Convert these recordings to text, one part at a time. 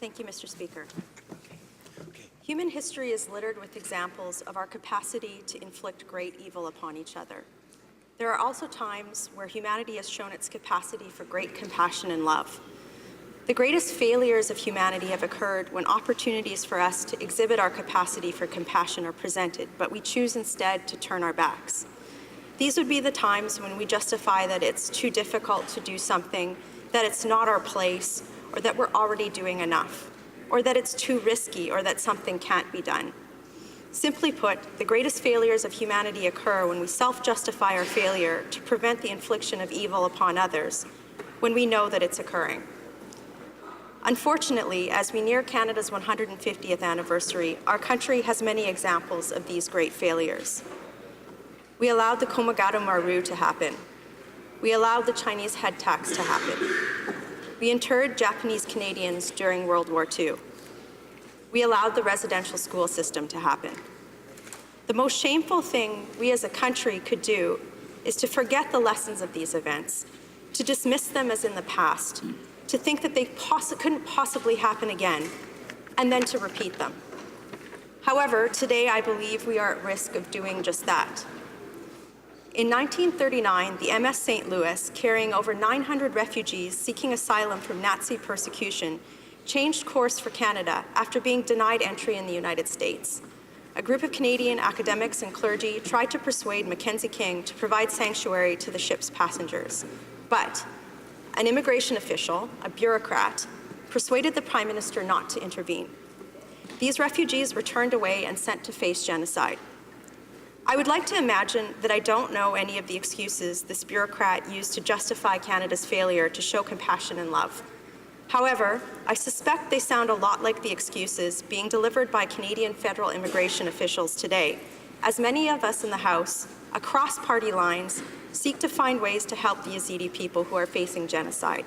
Thank you, Mr. Speaker. Human history is littered with examples of our capacity to inflict great evil upon each other. There are also times where humanity has shown its capacity for great compassion and love. The greatest failures of humanity have occurred when opportunities for us to exhibit our capacity for compassion are presented, but we choose instead to turn our backs. These would be the times when we justify that it's too difficult to do something, that it's not our place, or that we're already doing enough, or that it's too risky, or that something can't be done. Simply put, the greatest failures of humanity occur when we self-justify our failure to prevent the infliction of evil upon others, when we know that it's occurring. Unfortunately, as we near Canada's 150th anniversary, our country has many examples of these great failures. We allowed the Komagata Maru to happen. We allowed the Chinese head tax to happen. We interred Japanese Canadians during World War II. We allowed the residential school system to happen. The most shameful thing we as a country could do is to forget the lessons of these events, to dismiss them as in the past, to think that they couldn't possibly happen again, and then to repeat them. However, today I believe we are at risk of doing just that. In 1939, the MS St. Louis, carrying over 900 refugees seeking asylum from Nazi persecution, changed course for Canada after being denied entry in the United States. A group of Canadian academics and clergy tried to persuade Mackenzie King to provide sanctuary to the ship's passengers. But an immigration official, a bureaucrat, persuaded the Prime Minister not to intervene. These refugees were turned away and sent to face genocide. I would like to imagine that I don't know any of the excuses this bureaucrat used to justify Canada's failure to show compassion and love. However, I suspect they sound a lot like the excuses being delivered by Canadian federal immigration officials today, as many of us in the House, across party lines, seek to find ways to help the Yazidi people who are facing genocide.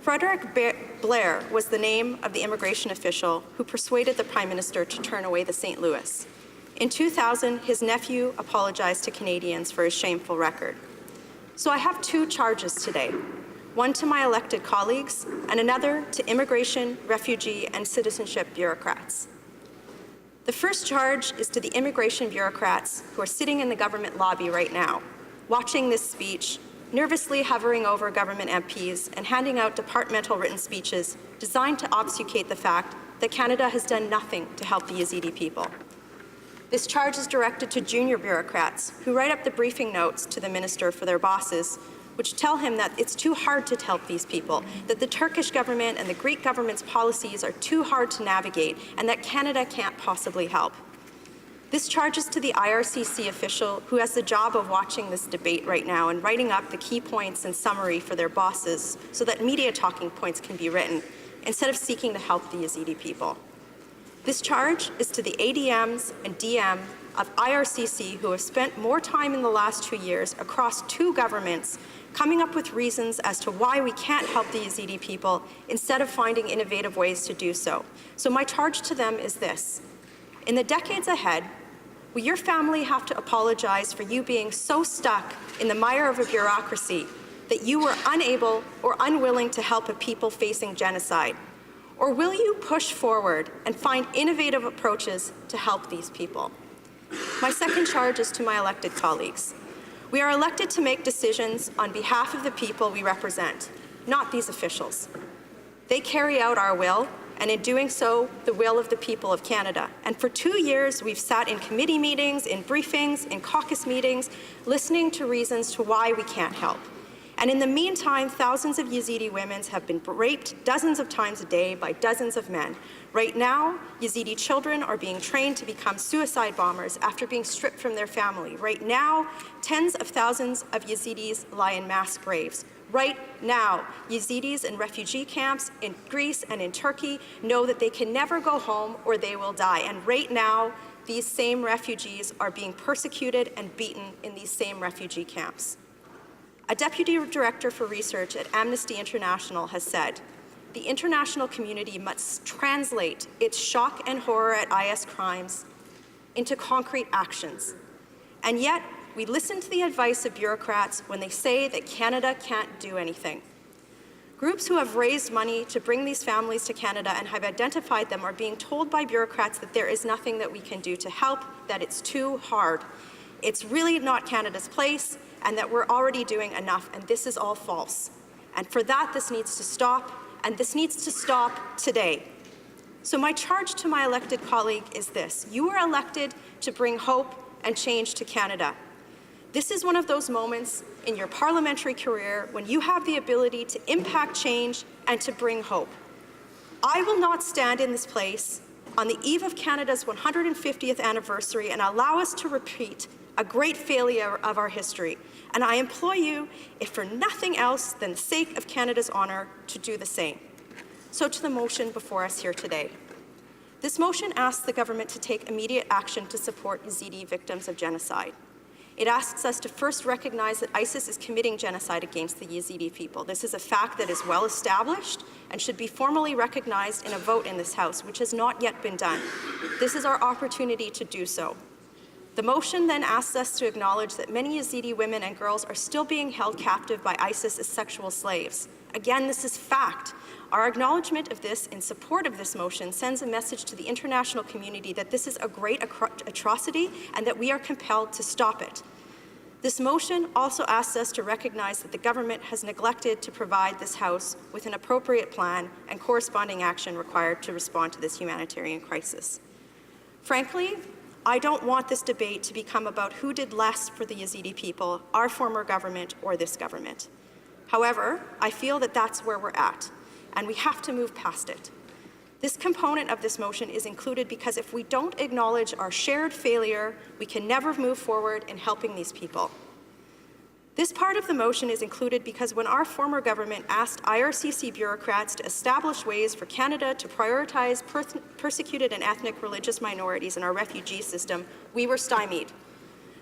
Frederick Blair was the name of the immigration official who persuaded the Prime Minister to turn away the St. Louis. In 2000, his nephew apologized to Canadians for his shameful record. So I have two charges today, one to my elected colleagues and another to immigration, refugee, and citizenship bureaucrats. The first charge is to the immigration bureaucrats who are sitting in the government lobby right now, watching this speech, nervously hovering over government MPs and handing out departmental written speeches designed to obfuscate the fact that Canada has done nothing to help the Yazidi people. This charge is directed to junior bureaucrats who write up the briefing notes to the minister for their bosses, which tell him that it's too hard to help these people, that the Turkish government and the Greek government's policies are too hard to navigate, and that Canada can't possibly help. This charge is to the IRCC official who has the job of watching this debate right now and writing up the key points and summary for their bosses so that media talking points can be written, instead of seeking to help the Yazidi people. This charge is to the ADMs and DM of IRCC who have spent more time in the last 2 years across two governments coming up with reasons as to why we can't help the Yazidi people instead of finding innovative ways to do so. So my charge to them is this. In the decades ahead, will your family have to apologize for you being so stuck in the mire of a bureaucracy that you were unable or unwilling to help a people facing genocide? Or will you push forward and find innovative approaches to help these people? My second charge is to my elected colleagues. We are elected to make decisions on behalf of the people we represent, not these officials. They carry out our will, and in doing so, the will of the people of Canada. And for 2 years, we've sat in committee meetings, in briefings, in caucus meetings, listening to reasons to why we can't help. And in the meantime, thousands of Yazidi women have been raped dozens of times a day by dozens of men. Right now, Yazidi children are being trained to become suicide bombers after being stripped from their family. Right now, tens of thousands of Yazidis lie in mass graves. Right now, Yazidis in refugee camps in Greece and in Turkey know that they can never go home or they will die. And right now, these same refugees are being persecuted and beaten in these same refugee camps. A deputy director for research at Amnesty International has said, the international community must translate its shock and horror at IS crimes into concrete actions. And yet, we listen to the advice of bureaucrats when they say that Canada can't do anything. Groups who have raised money to bring these families to Canada and have identified them are being told by bureaucrats that there is nothing that we can do to help, that it's too hard. It's really not Canada's place, and that we're already doing enough, and this is all false. And for that, this needs to stop, and this needs to stop today. So my charge to my elected colleague is this: you were elected to bring hope and change to Canada. This is one of those moments in your parliamentary career when you have the ability to impact change and to bring hope. I will not stand in this place on the eve of Canada's 150th anniversary and allow us to repeat a great failure of our history. And I implore you, if for nothing else than the sake of Canada's honor, to do the same. So to the motion before us here today. This motion asks the government to take immediate action to support Yazidi victims of genocide. It asks us to first recognize that ISIS is committing genocide against the Yazidi people. This is a fact that is well established and should be formally recognized in a vote in this House, which has not yet been done. This is our opportunity to do so. The motion then asks us to acknowledge that many Yazidi women and girls are still being held captive by ISIS as sexual slaves. Again, this is fact. Our acknowledgement of this in support of this motion sends a message to the international community that this is a great atrocity and that we are compelled to stop it. This motion also asks us to recognize that the government has neglected to provide this House with an appropriate plan and corresponding action required to respond to this humanitarian crisis. Frankly, I don't want this debate to become about who did less for the Yazidi people, our former government or this government. However, I feel that that's where we're at, and we have to move past it. This component of this motion is included because if we don't acknowledge our shared failure, we can never move forward in helping these people. This part of the motion is included because when our former government asked IRCC bureaucrats to establish ways for Canada to prioritize persecuted and ethnic religious minorities in our refugee system, we were stymied.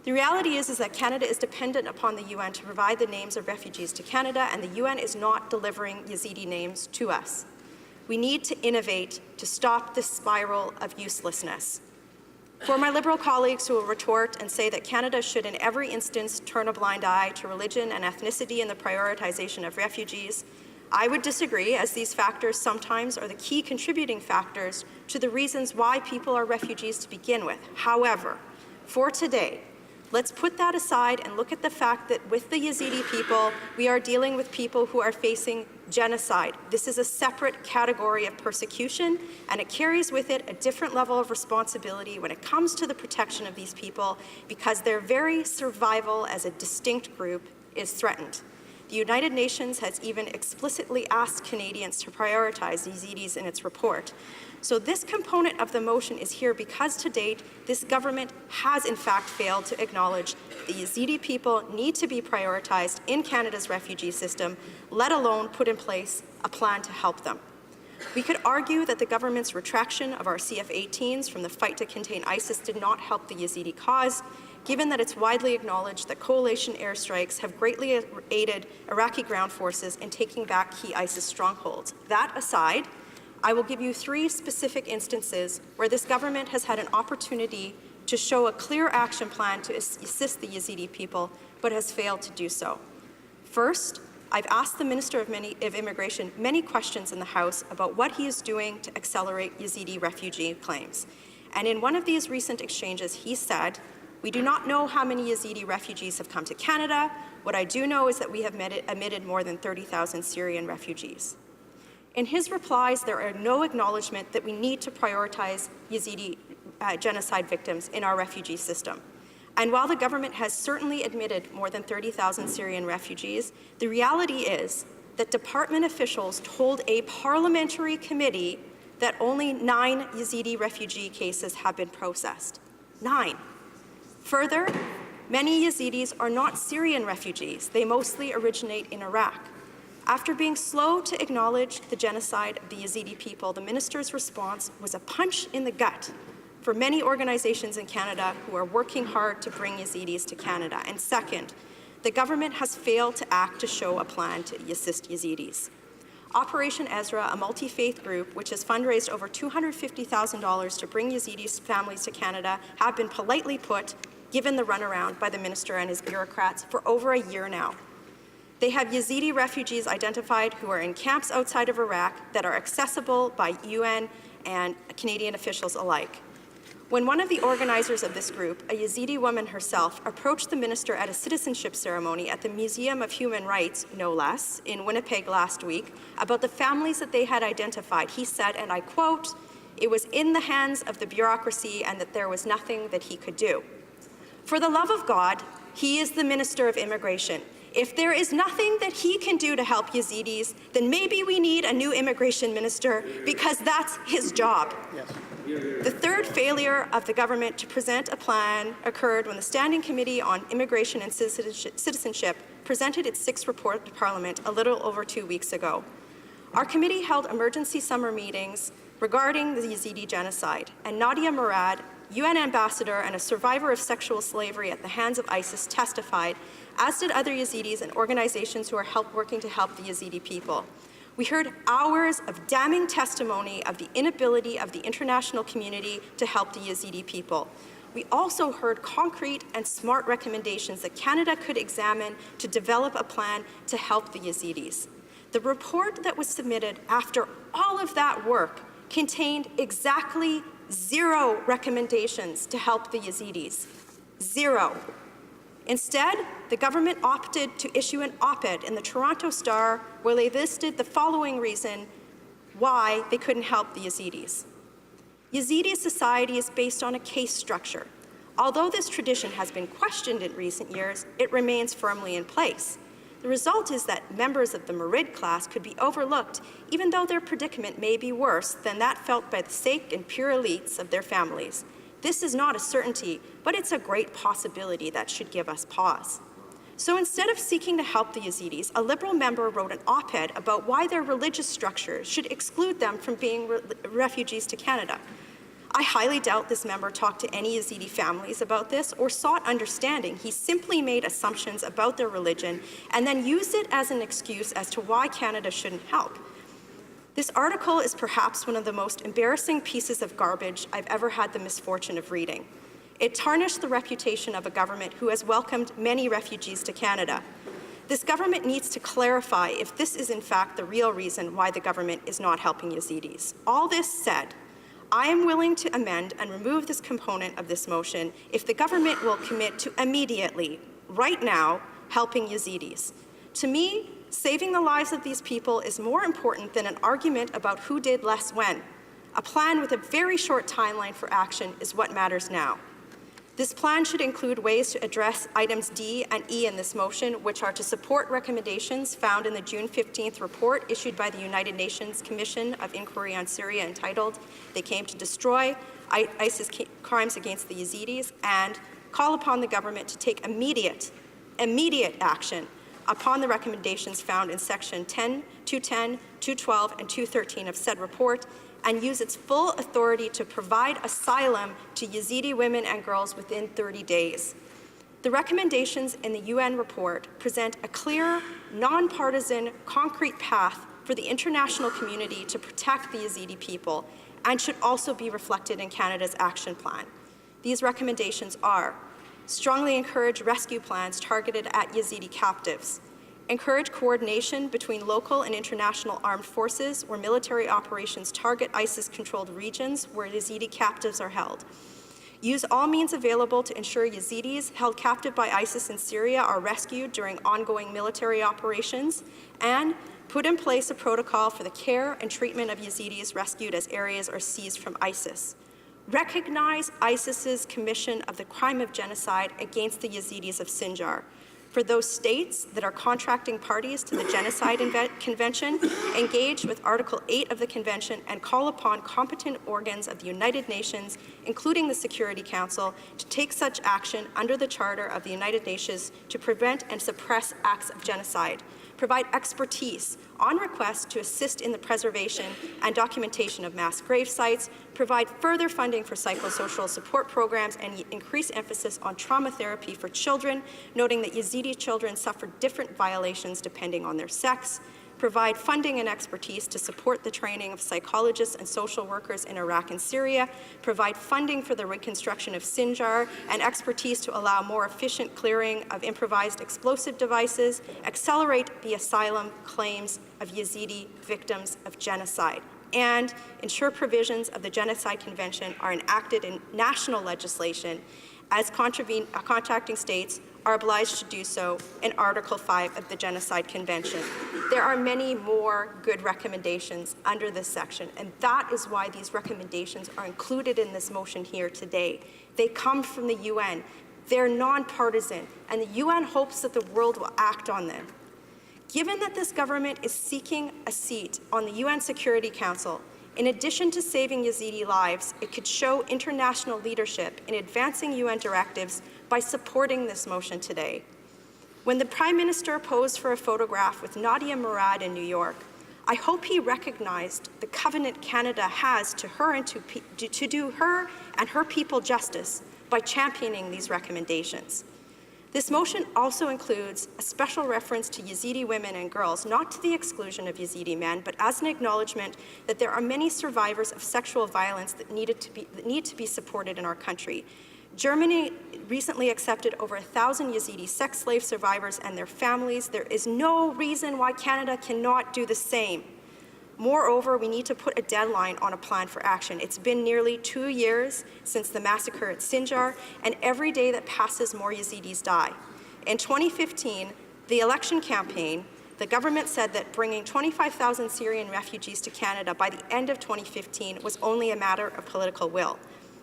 The reality is that Canada is dependent upon the UN to provide the names of refugees to Canada, and the UN is not delivering Yazidi names to us. We need to innovate to stop this spiral of uselessness. For my Liberal colleagues who will retort and say that Canada should in every instance turn a blind eye to religion and ethnicity in the prioritization of refugees, I would disagree, as these factors sometimes are the key contributing factors to the reasons why people are refugees to begin with. However, for today, let's put that aside and look at the fact that with the Yazidi people, we are dealing with people who are facing genocide. This is a separate category of persecution, and it carries with it a different level of responsibility when it comes to the protection of these people, because their very survival as a distinct group is threatened. The United Nations has even explicitly asked Canadians to prioritize Yazidis in its report. So this component of the motion is here because to date, this government has in fact failed to acknowledge the Yazidi people need to be prioritized in Canada's refugee system, let alone put in place a plan to help them. We could argue that the government's retraction of our CF-18s from the fight to contain ISIS did not help the Yazidi cause, given that it's widely acknowledged that coalition airstrikes have greatly aided Iraqi ground forces in taking back key ISIS strongholds. That aside, I will give you 3 specific instances where this government has had an opportunity to show a clear action plan to assist the Yazidi people, but has failed to do so. First, I've asked the Minister of Immigration many questions in the House about what he is doing to accelerate Yazidi refugee claims. And in one of these recent exchanges, he said, "We do not know how many Yazidi refugees have come to Canada. What I do know is that we have admitted more than 30,000 Syrian refugees." In his replies, there are no acknowledgement that we need to prioritize Yazidi genocide victims in our refugee system. And while the government has certainly admitted more than 30,000 Syrian refugees, the reality is that department officials told a parliamentary committee that only 9 Yazidi refugee cases have been processed. 9. Further, many Yazidis are not Syrian refugees. They mostly originate in Iraq. After being slow to acknowledge the genocide of the Yazidi people, the minister's response was a punch in the gut for many organizations in Canada who are working hard to bring Yazidis to Canada. And second, the government has failed to act to show a plan to assist Yazidis. Operation Ezra, a multi-faith group which has fundraised over $250,000 to bring Yazidi families to Canada, have been politely put, given the runaround by the minister and his bureaucrats for over a year now. They have Yazidi refugees identified who are in camps outside of Iraq that are accessible by UN and Canadian officials alike. When one of the organizers of this group, a Yazidi woman herself, approached the minister at a citizenship ceremony at the Museum of Human Rights, no less, in Winnipeg last week, about the families that they had identified, he said, and I quote, "It was in the hands of the bureaucracy and that there was nothing that he could do." For the love of God, he is the Minister of Immigration. If there is nothing that he can do to help Yazidis, then maybe we need a new immigration minister, because that's his job. Yes. The third failure of the government to present a plan occurred when the Standing Committee on Immigration and Citizenship presented its sixth report to Parliament a little over 2 weeks ago. Our committee held emergency summer meetings regarding the Yazidi genocide, and Nadia Murad, UN ambassador and a survivor of sexual slavery at the hands of ISIS, testified, as did other Yazidis and organizations who are working to help the Yazidi people. We heard hours of damning testimony of the inability of the international community to help the Yazidi people. We also heard concrete and smart recommendations that Canada could examine to develop a plan to help the Yazidis. The report that was submitted after all of that work contained exactly 0 recommendations to help the Yazidis. 0. Instead, the government opted to issue an op-ed in the Toronto Star where they listed the following reason why they couldn't help the Yazidis. Yazidi society is based on a caste structure. Although this tradition has been questioned in recent years, it remains firmly in place. The result is that members of the Merid class could be overlooked, even though their predicament may be worse than that felt by the sake and pure elites of their families. This is not a certainty, but it's a great possibility that should give us pause. So instead of seeking to help the Yazidis, a Liberal member wrote an op-ed about why their religious structures should exclude them from being refugees to Canada. I highly doubt this member talked to any Yazidi families about this or sought understanding. He simply made assumptions about their religion and then used it as an excuse as to why Canada shouldn't help. This article is perhaps one of the most embarrassing pieces of garbage I've ever had the misfortune of reading. It tarnished the reputation of a government who has welcomed many refugees to Canada. This government needs to clarify if this is in fact the real reason why the government is not helping Yazidis. All this said, I am willing to amend and remove this component of this motion if the government will commit to immediately, right now, helping Yazidis. To me, saving the lives of these people is more important than an argument about who did less when. A plan with a very short timeline for action is what matters now. This plan should include ways to address items D and E in this motion, which are to support recommendations found in the June 15th report issued by the United Nations Commission of Inquiry on Syria entitled, "They Came to Destroy ISIS Crimes Against the Yazidis," and call upon the government to take immediate action upon the recommendations found in section 10, 210, 212, and 213 of said report, and use its full authority to provide asylum to Yazidi women and girls within 30 days. The recommendations in the UN report present a clear, nonpartisan, concrete path for the international community to protect the Yazidi people and should also be reflected in Canada's action plan. These recommendations are: strongly encourage rescue plans targeted at Yazidi captives, encourage coordination between local and international armed forces where military operations target ISIS-controlled regions where Yazidi captives are held. Use all means available to ensure Yazidis held captive by ISIS in Syria are rescued during ongoing military operations, and put in place a protocol for the care and treatment of Yazidis rescued as areas are seized from ISIS. Recognize ISIS's commission of the crime of genocide against the Yazidis of Sinjar. For those states that are contracting parties to the Genocide Convention, engage with Article 8 of the Convention and call upon competent organs of the United Nations, including the Security Council, to take such action under the Charter of the United Nations to prevent and suppress acts of genocide. Provide expertise on request to assist in the preservation and documentation of mass grave sites, provide further funding for psychosocial support programs, and increase emphasis on trauma therapy for children, noting that Yazidi children suffer different violations depending on their sex. provide funding and expertise to support the training of psychologists and social workers in Iraq and Syria, provide funding for the reconstruction of Sinjar and expertise to allow more efficient clearing of improvised explosive devices, accelerate the asylum claims of Yazidi victims of genocide, and ensure provisions of the Genocide Convention are enacted in national legislation as contracting states are obliged to do so in Article 5 of the Genocide Convention. There are many more good recommendations under this section, and that is why these recommendations are included in this motion here today. They come from the UN. They're nonpartisan, and the UN hopes that the world will act on them. Given that this government is seeking a seat on the UN Security Council, in addition to saving Yazidi lives, it could show international leadership in advancing UN directives by supporting this motion today. When the Prime Minister posed for a photograph with Nadia Murad in New York, I hope he recognized the covenant Canada has to her and to do her and her people justice by championing these recommendations. This motion also includes a special reference to Yazidi women and girls, not to the exclusion of Yazidi men, but as an acknowledgement that there are many survivors of sexual violence that need to be supported in our country. Germany recently accepted over 1,000 Yazidi sex slave survivors and their families. There is no reason why Canada cannot do the same. Moreover, we need to put a deadline on a plan for action. It's been nearly 2 years since the massacre at Sinjar, and every day that passes, more Yazidis die. In 2015, the election campaign, the government said that bringing 25,000 Syrian refugees to Canada by the end of 2015 was only a matter of political will.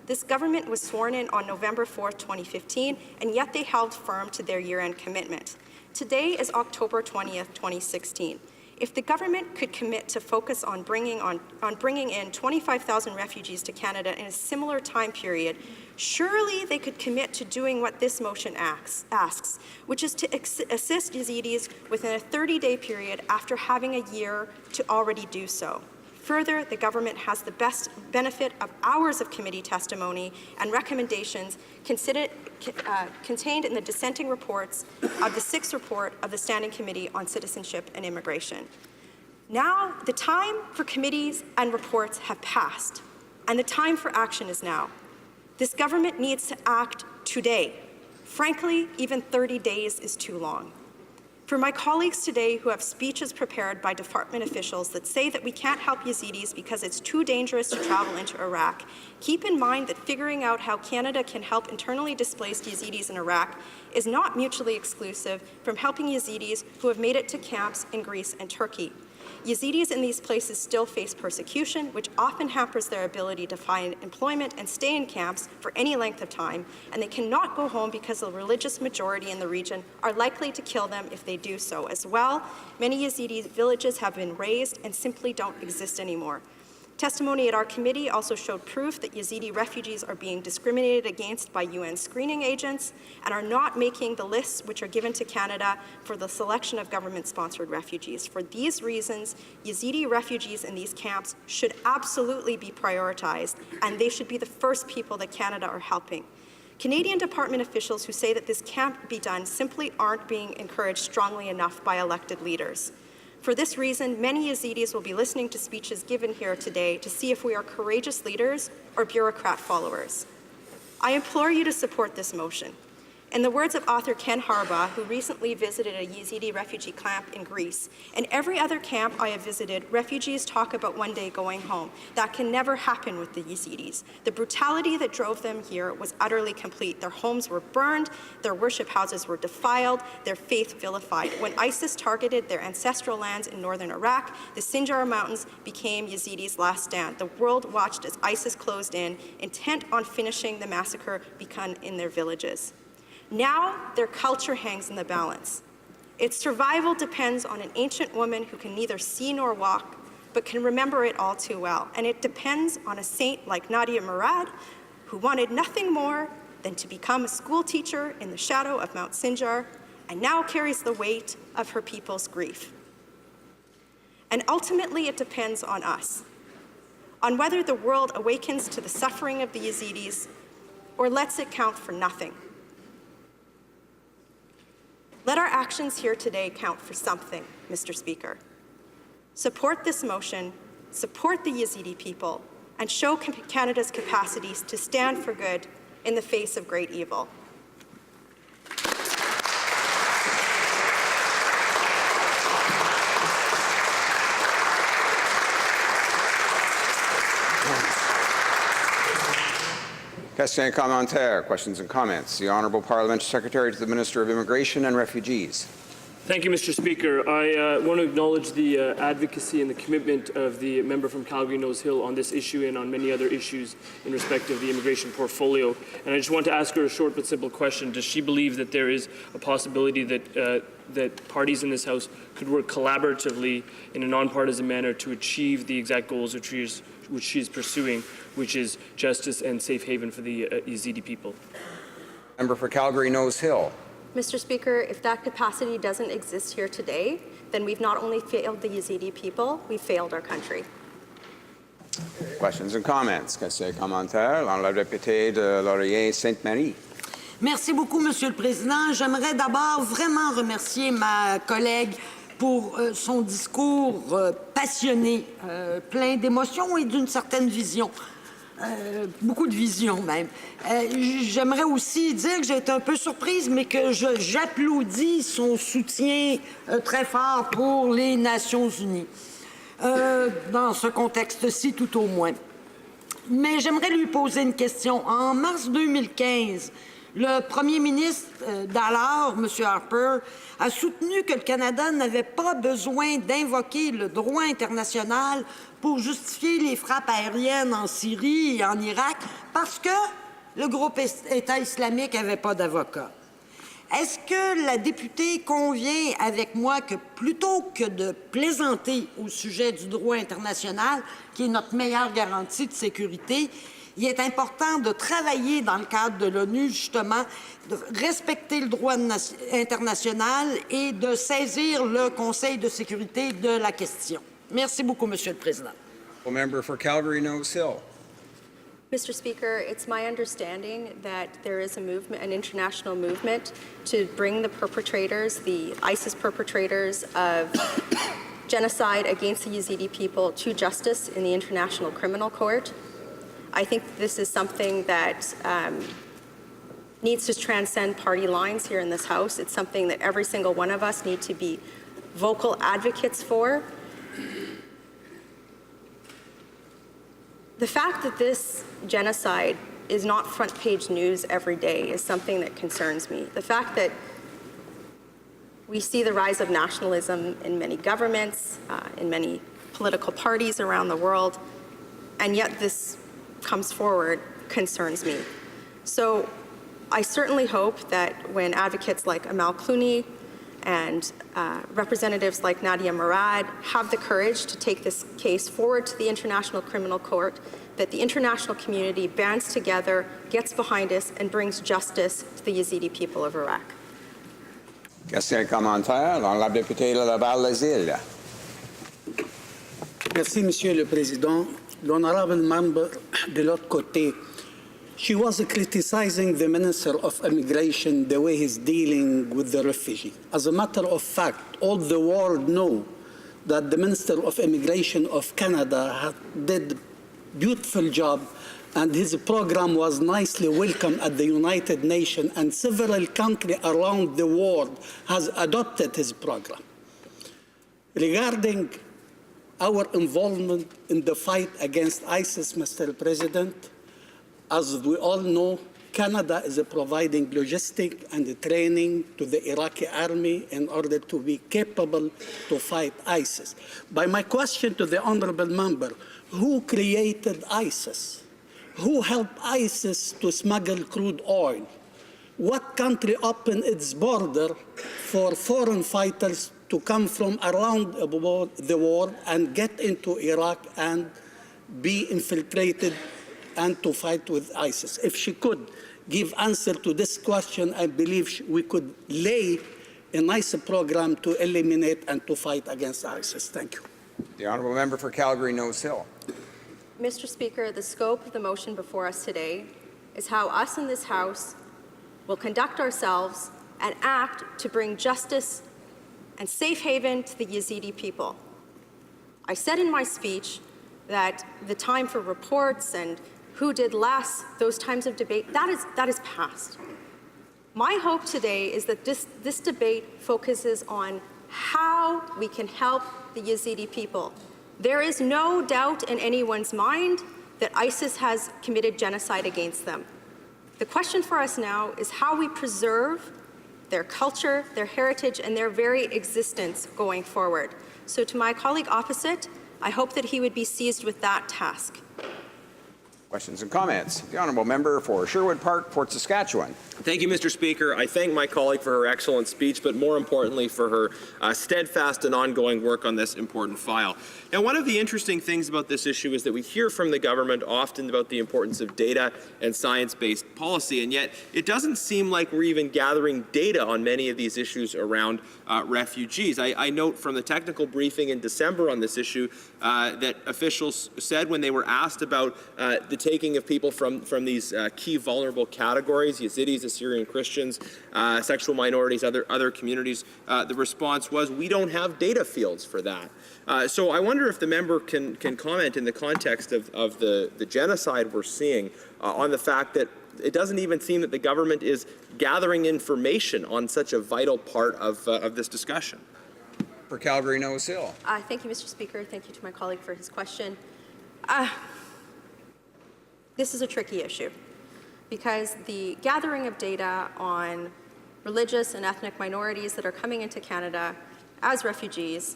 This government was sworn in on November 4th, 2015, and yet they held firm to their year-end commitment. Today is October 20th, 2016. If the government could commit to focus on bringing in 25,000 refugees to Canada in a similar time period, surely they could commit to doing what this motion asks, which is to assist Yazidis within a 30-day period after having a year to already do so. Further, the government has the best benefit of hours of committee testimony and recommendations contained in the dissenting reports of the 6th report of the Standing Committee on Citizenship and Immigration. Now, the time for committees and reports have passed, and the time for action is now. This government needs to act today. Frankly, even 30 days is too long. For my colleagues today who have speeches prepared by department officials that say that we can't help Yazidis because it's too dangerous to travel into Iraq, keep in mind that figuring out how Canada can help internally displaced Yazidis in Iraq is not mutually exclusive from helping Yazidis who have made it to camps in Greece and Turkey. Yazidis in these places still face persecution, which often hampers their ability to find employment and stay in camps for any length of time, and they cannot go home because the religious majority in the region are likely to kill them if they do so. As well, many Yazidi villages have been razed and simply don't exist anymore. Testimony at our committee also showed proof that Yazidi refugees are being discriminated against by UN screening agents and are not making the lists which are given to Canada for the selection of government-sponsored refugees. For these reasons, Yazidi refugees in these camps should absolutely be prioritized, and they should be the first people that Canada are helping. Canadian department officials who say that this can't be done simply aren't being encouraged strongly enough by elected leaders. For this reason, many Yazidis will be listening to speeches given here today to see if we are courageous leaders or bureaucrat followers. I implore you to support this motion. In the words of author Ken Harbaugh, who recently visited a Yazidi refugee camp in Greece, in every other camp I have visited, refugees talk about one day going home. That can never happen with the Yazidis. The brutality that drove them here was utterly complete. Their homes were burned, their worship houses were defiled, their faith vilified. When ISIS targeted their ancestral lands in northern Iraq, the Sinjar Mountains became Yazidis' last stand. The world watched as ISIS closed in, intent on finishing the massacre begun in their villages. Now, their culture hangs in the balance. Its survival depends on an ancient woman who can neither see nor walk, but can remember it all too well. And it depends on a saint like Nadia Murad, who wanted nothing more than to become a school teacher in the shadow of Mount Sinjar, and now carries the weight of her people's grief. And ultimately, it depends on us, on whether the world awakens to the suffering of the Yazidis or lets it count for nothing. Let our actions here today count for something, Mr. Speaker. Support this motion, support the Yazidi people, and show Canada's capacities to stand for good in the face of great evil. Question commentaire, questions and comments. The Honourable Parliamentary Secretary to the Minister of Immigration and Refugees. Thank you, Mr. Speaker. I want to acknowledge the advocacy and the commitment of the member from Calgary-Nose Hill on this issue and on many other issues in respect of the immigration portfolio. And I just want to ask her a short but simple question. Does she believe that there is a possibility that that parties in this House could work collaboratively in a nonpartisan manner to achieve the exact goals which she is pursuing, which is justice and safe haven for the Yazidi people? Member for Calgary-Nose Hill. Mr. Speaker, if that capacity doesn't exist here today, then we've not only failed the Yazidi people, we've failed our country. Questions and comments. Question commentaire. L'honorable député de Laurier-Sainte-Marie. Merci beaucoup, Monsieur le Président. J'aimerais d'abord vraiment remercier ma collègue pour son discours passionné, plein d'émotions et d'une certaine vision. Beaucoup de vision même. J'aimerais aussi dire que j'ai été un peu surprise, mais que j'applaudis son soutien très fort pour les Nations Unies, dans ce contexte-ci tout au moins. Mais j'aimerais lui poser une question. En mars 2015, le premier ministre d'alors, M. Harper, a soutenu que le Canada n'avait pas besoin d'invoquer le droit international pour justifier les frappes aériennes en Syrie et en Irak parce que le groupe État islamique n'avait pas d'avocat. Est-ce que la députée convient avec moi que plutôt que de plaisanter au sujet du droit international, qui est notre meilleure garantie de sécurité, il est important de travailler dans le cadre de l'ONU, justement, de respecter le droit international et de saisir le Conseil de sécurité de la question. Merci beaucoup, Monsieur le Président. Member for Calgary-Nose Hill. Mr. Speaker, it's my understanding that there is a movement, an international movement, to bring the perpetrators, the ISIS perpetrators of genocide against the Yazidi people to justice in the International Criminal Court. I think this is something that needs to transcend party lines here in this House. It's something that every single one of us need to be vocal advocates for. The fact that this genocide is not front-page news every day is something that concerns me. The fact that we see the rise of nationalism in many governments, in many political parties around the world, and yet this comes forward concerns me. So I certainly hope that when advocates like Amal Clooney and representatives like Nadia Murad have the courage to take this case forward to the International Criminal Court, that the international community bands together, gets behind us, and brings justice to the Yazidi people of Iraq. Question commentaire. L'honorable député de Laval-les-Îles. Merci, Monsieur le Président. L'honorable member de l'autre côté, she was criticizing the Minister of Immigration, the way he's dealing with the refugee. As a matter of fact, all the world know that the Minister of Immigration of Canada did a beautiful job, and his program was nicely welcomed at the United Nations, and several countries around the world has adopted his program. Regarding our involvement in the fight against ISIS, Mr. President, as we all know, Canada is providing logistics and training to the Iraqi army in order to be capable to fight ISIS. By my question to the honorable member, who created ISIS? Who helped ISIS to smuggle crude oil? What country opened its border for foreign fighters to come from around the world and get into Iraq and be infiltrated and to fight with ISIS? If she could give answer to this question, I believe we could lay a nice program to eliminate and to fight against ISIS. Thank you. The honourable member for Calgary-Nose Hill. Mr. Speaker, the scope of the motion before us today is how us in this House will conduct ourselves and act to bring justice and safe haven to the Yazidi people. I said in my speech that the time for reports and who did less, those times of debate, that is past. My hope today is that this debate focuses on how we can help the Yazidi people. There is no doubt in anyone's mind that ISIS has committed genocide against them. The question for us now is how we preserve their culture, their heritage, and their very existence going forward. So to my colleague opposite, I hope that he would be seized with that task. Questions and comments? The honourable member for Sherwood Park, Fort Saskatchewan. Thank you, Mr. Speaker. I thank my colleague for her excellent speech, but more importantly for her steadfast and ongoing work on this important file. Now, one of the interesting things about this issue is that we hear from the government often about the importance of data and science-based policy, and yet it doesn't seem like we're even gathering data on many of these issues around refugees. I note from the technical briefing in December on this issue that officials said when they were asked about the taking of people from these key vulnerable categories, Yazidis, Syrian Christians, sexual minorities, other communities, the response was, we don't have data fields for that. So I wonder if the member can comment in the context of the genocide we're seeing on the fact that it doesn't even seem that the government is gathering information on such a vital part of this discussion. For Calgary Nose Hill. Thank you, Mr. Speaker. Thank you to my colleague for his question. This is a tricky issue because the gathering of data on religious and ethnic minorities that are coming into Canada as refugees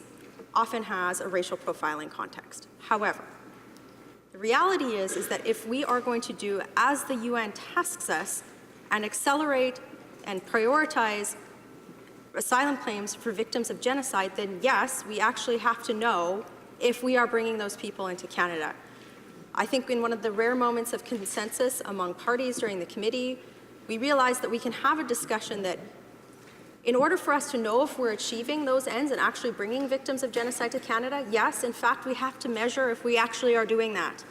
often has a racial profiling context. However, the reality is that if we are going to do as the UN tasks us and accelerate and prioritize asylum claims for victims of genocide, then yes, we actually have to know if we are bringing those people into Canada. I think in one of the rare moments of consensus among parties during the committee, we realized that we can have a discussion that in order for us to know if we're achieving those ends and actually bringing victims of genocide to Canada, yes, in fact, we have to measure if we actually are doing that.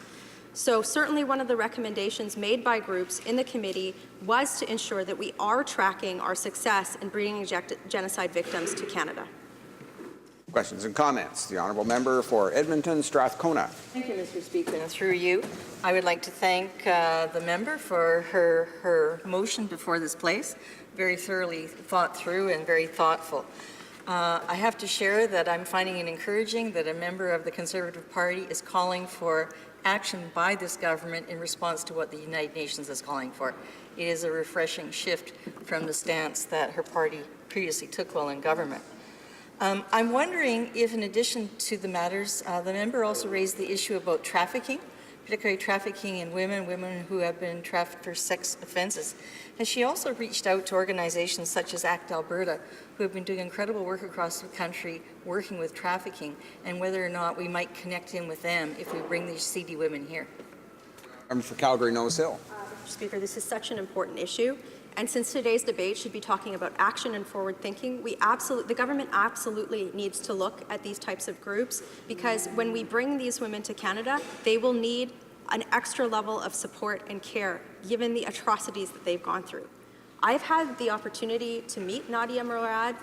So certainly one of the recommendations made by groups in the committee was to ensure that we are tracking our success in bringing genocide victims to Canada. Questions and comments? The honourable member for Edmonton, Strathcona. Thank you, Mr. Speaker, and through you, I would like to thank the member for her motion before this place. Very thoroughly thought through and very thoughtful. I have to share that I'm finding it encouraging that a member of the Conservative Party is calling for action by this government in response to what the United Nations is calling for. It is a refreshing shift from the stance that her party previously took while in government. I'm wondering if, in addition to the matters, the member also raised the issue about trafficking, particularly trafficking in women who have been trafficked for sex offenses. Has she also reached out to organizations such as ACT Alberta, who have been doing incredible work across the country working with trafficking, and whether or not we might connect in with them if we bring these seedy women here? Member for Calgary Nose Hill. Mr. Speaker, this is such an important issue. And since today's debate should be talking about action and forward thinking, the government absolutely needs to look at these types of groups, because when we bring these women to Canada, they will need an extra level of support and care given the atrocities that they've gone through. I've had the opportunity to meet Nadia Murad.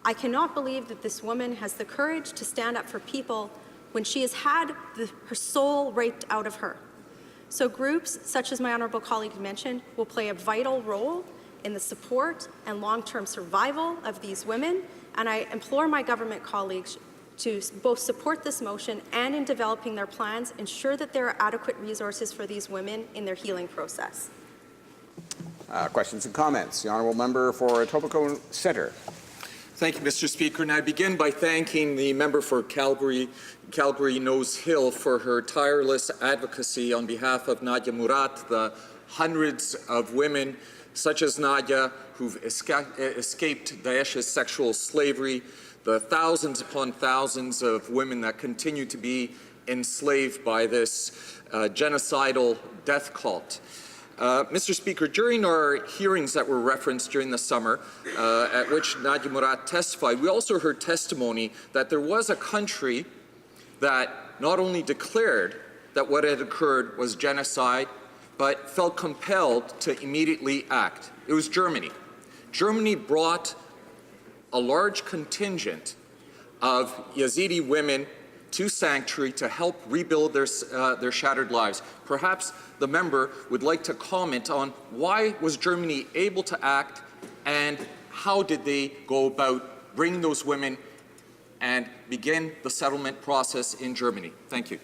I cannot believe that this woman has the courage to stand up for people when she has had her soul raped out of her. So groups, such as my honourable colleague mentioned, will play a vital role in the support and long-term survival of these women, and I implore my government colleagues to both support this motion and in developing their plans, ensure that there are adequate resources for these women in their healing process. Questions and comments? The honourable member for Etobicoke Centre. Thank you, Mr. Speaker. And I begin by thanking the member for Calgary Nose Hill for her tireless advocacy on behalf of Nadia Murad, the hundreds of women such as Nadia who've escaped Daesh's sexual slavery, the thousands upon thousands of women that continue to be enslaved by this genocidal death cult. Mr. Speaker, during our hearings that were referenced during the summer, at which Nadia Murad testified, we also heard testimony that there was a country that not only declared that what had occurred was genocide, but felt compelled to immediately act. It was Germany. Germany brought a large contingent of Yazidi women to sanctuary to help rebuild their shattered lives. Perhaps the member would like to comment on why was Germany able to act and how did they go about bringing those women and begin the settlement process in Germany. Thank you.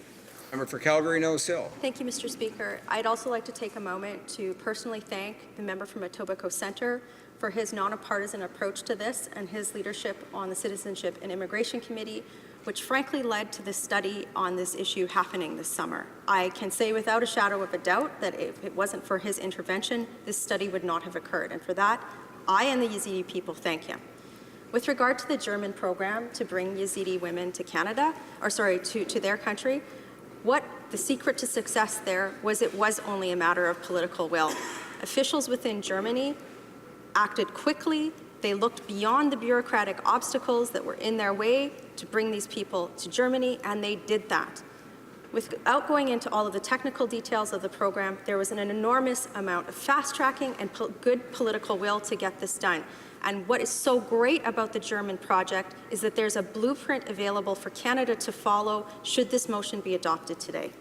Member for Calgary-Nose Hill. Thank you, Mr. Speaker. I'd also like to take a moment to personally thank the member from Etobicoke Centre for his non-partisan approach to this and his leadership on the Citizenship and Immigration Committee, which frankly led to the study on this issue happening this summer. I can say without a shadow of a doubt that if it wasn't for his intervention, this study would not have occurred. And for that, I and the Yazidi people thank him. With regard to the German program to bring Yazidi women to Canada, to their country, what the secret to success there was it was only a matter of political will. Officials within Germany acted quickly. They looked beyond the bureaucratic obstacles that were in their way to bring these people to Germany, and they did that. Without going into all of the technical details of the program, there was an enormous amount of fast-tracking and good political will to get this done. And what is so great about the German project is that there's a blueprint available for Canada to follow should this motion be adopted today.